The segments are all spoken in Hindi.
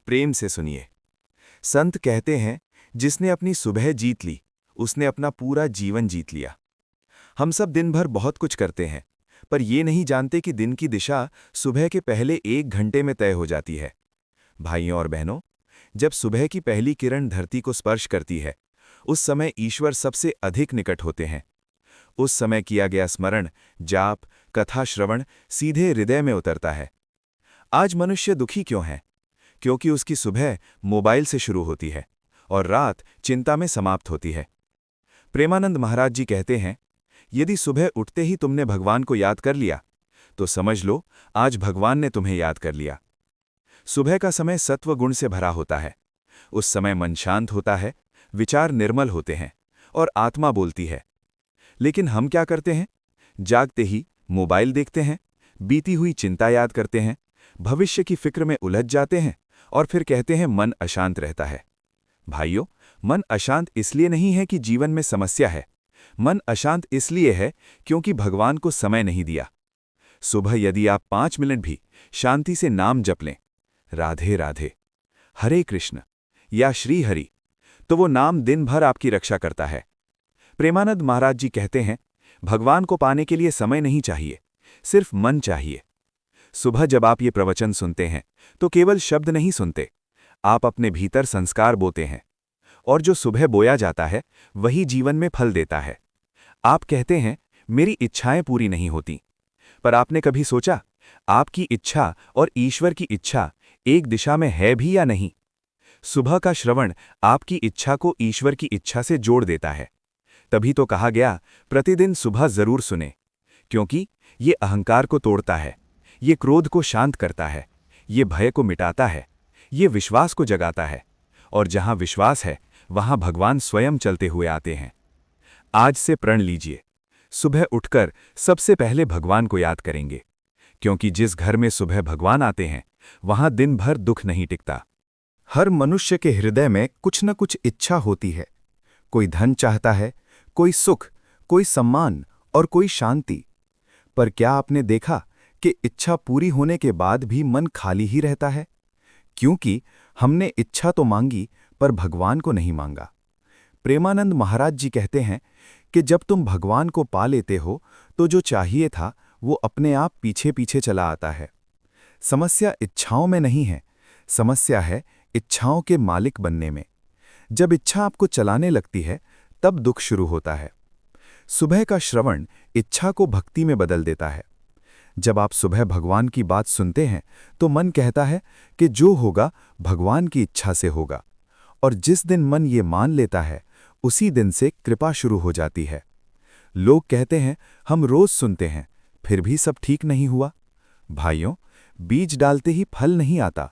प्रेम से सुनिए। संत कहते हैं, जिसने अपनी सुबह जीत ली उसने अपना पूरा जीवन जीत लिया। हम सब दिन भर बहुत कुछ करते हैं, पर ये नहीं जानते कि दिन की दिशा सुबह के पहले 1 घंटे में तय हो जाती है। भाइयों और बहनों, जब सुबह की पहली किरण धरती को स्पर्श करती है, उस समय ईश्वर सबसे अधिक निकट होते हैं। उस समय किया गया स्मरण, जाप, कथा श्रवण सीधे हृदय में उतरता है। आज मनुष्य दुखी क्यों है? क्योंकि उसकी सुबह मोबाइल से शुरू होती है और रात चिंता में समाप्त होती है। प्रेमानंद महाराज जी कहते हैं, यदि सुबह उठते ही तुमने भगवान को याद कर लिया तो समझ लो आज भगवान ने तुम्हें याद कर लिया। सुबह का समय सत्व गुण से भरा होता है। उस समय मन शांत होता है, विचार निर्मल होते हैं और आत्मा बोलती है। लेकिन हम क्या करते हैं? जागते ही मोबाइल देखते हैं, बीती हुई चिंता याद करते हैं, भविष्य की फिक्र में उलझ जाते हैं और फिर कहते हैं मन अशांत रहता है। भाइयों, मन अशांत इसलिए नहीं है कि जीवन में समस्या है। मन अशांत इसलिए है क्योंकि भगवान को समय नहीं दिया। सुबह यदि आप 5 मिनट भी शांति से नाम जप लें, राधे राधे, हरे कृष्ण या श्री हरि, तो वो नाम दिन भर आपकी रक्षा करता है। प्रेमानंद महाराज जी कहते हैं, भगवान को पाने के लिए समय नहीं चाहिए, सिर्फ मन चाहिए। सुबह जब आप ये प्रवचन सुनते हैं तो केवल शब्द नहीं सुनते, आप अपने भीतर संस्कार बोते हैं। और जो सुबह बोया जाता है वही जीवन में फल देता है। आप कहते हैं, मेरी इच्छाएं पूरी नहीं होती, पर आपने कभी सोचा आपकी इच्छा और ईश्वर की इच्छा एक दिशा में है भी या नहीं? सुबह का श्रवण आपकी इच्छा को ईश्वर की इच्छा से जोड़ देता है। तभी तो कहा गया, प्रतिदिन सुबह जरूर सुने, क्योंकि ये अहंकार को तोड़ता है, ये क्रोध को शांत करता है, ये भय को मिटाता है, ये विश्वास को जगाता है, और जहां विश्वास है वहां भगवान स्वयं चलते हुए आते हैं। आज से प्रण लीजिए, सुबह उठकर सबसे पहले भगवान को याद करेंगे, क्योंकि जिस घर में सुबह भगवान आते हैं वहां दिन भर दुख नहीं टिकता। हर मनुष्य के हृदय में कुछ न कुछ इच्छा होती है। कोई धन चाहता है, कोई सुख, कोई सम्मान और कोई शांति। पर क्या आपने देखा कि इच्छा पूरी होने के बाद भी मन खाली ही रहता है? क्योंकि हमने इच्छा तो मांगी पर भगवान को नहीं मांगा। प्रेमानंद महाराज जी कहते हैं कि जब तुम भगवान को पा लेते हो तो जो चाहिए था वो अपने आप पीछे पीछे चला आता है। समस्या इच्छाओं में नहीं है, समस्या है इच्छाओं के मालिक बनने में। जब इच्छा आपको चलाने लगती है तब दुख शुरू होता है। सुबह का श्रवण इच्छा को भक्ति में बदल देता है। जब आप सुबह भगवान की बात सुनते हैं तो मन कहता है कि जो होगा भगवान की इच्छा से होगा, और जिस दिन मन ये मान लेता है उसी दिन से कृपा शुरू हो जाती है। लोग कहते हैं, हम रोज सुनते हैं फिर भी सब ठीक नहीं हुआ। भाइयों, बीज डालते ही फल नहीं आता।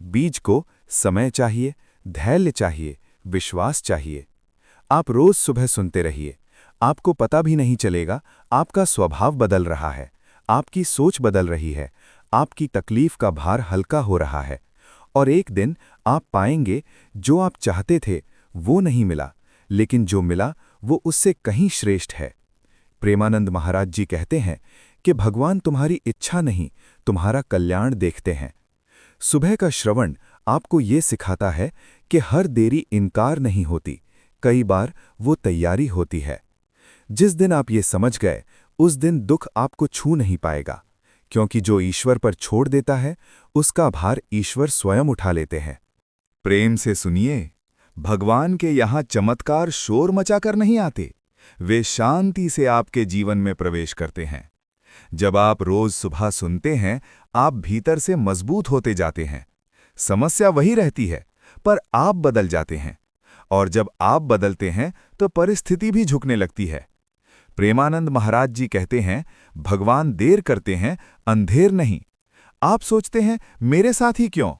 बीज को समय चाहिए, धैर्य चाहिए, विश्वास चाहिए। आप रोज सुबह सुनते रहिए, आपको पता भी नहीं चलेगा आपका स्वभाव बदल रहा है, आपकी सोच बदल रही है, आपकी तकलीफ का भार हल्का हो रहा है, और एक दिन आप पाएंगे जो आप चाहते थे वो नहीं मिला, लेकिन जो मिला वो उससे कहीं श्रेष्ठ है। प्रेमानंद महाराज जी कहते हैं कि भगवान तुम्हारी इच्छा नहीं, तुम्हारा कल्याण देखते हैं। सुबह का श्रवण आपको ये सिखाता है कि हर देरी इनकार नहीं होती, कई बार वो तैयारी होती है। जिस दिन आप ये समझ गए उस दिन दुख आपको छू नहीं पाएगा, क्योंकि जो ईश्वर पर छोड़ देता है उसका भार ईश्वर स्वयं उठा लेते हैं। प्रेम से सुनिए, भगवान के यहाँ चमत्कार शोर मचाकर नहीं आते, वे शांति से आपके जीवन में प्रवेश करते हैं। जब आप रोज सुबह सुनते हैं आप भीतर से मजबूत होते जाते हैं। समस्या वही रहती है पर आप बदल जाते हैं, और जब आप बदलते हैं तो परिस्थिति भी झुकने लगती है। प्रेमानंद महाराज जी कहते हैं, भगवान देर करते हैं, अंधेर नहीं। आप सोचते हैं मेरे साथ ही क्यों,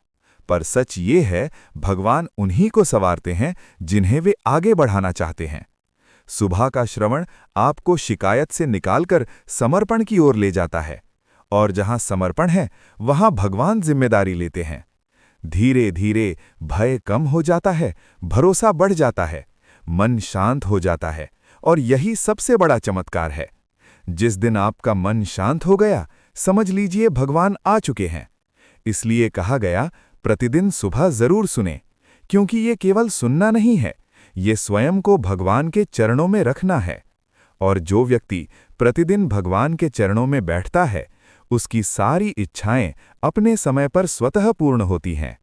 पर सच ये है भगवान उन्हीं को संवारते हैं जिन्हें वे आगे बढ़ाना चाहते हैं। सुबह का श्रवण आपको शिकायत से निकालकर समर्पण की ओर ले जाता है, और जहां समर्पण है वहां भगवान जिम्मेदारी लेते हैं। धीरे धीरे भय कम हो जाता है, भरोसा बढ़ जाता है, मन शांत हो जाता है, और यही सबसे बड़ा चमत्कार है। जिस दिन आपका मन शांत हो गया समझ लीजिए भगवान आ चुके हैं। इसलिए कहा गया, प्रतिदिन सुबह जरूर सुने, क्योंकि ये केवल सुनना नहीं है, ये स्वयं को भगवान के चरणों में रखना है। और जो व्यक्ति प्रतिदिन भगवान के चरणों में बैठता है, उसकी सारी इच्छाएं अपने समय पर स्वतः पूर्ण होती हैं।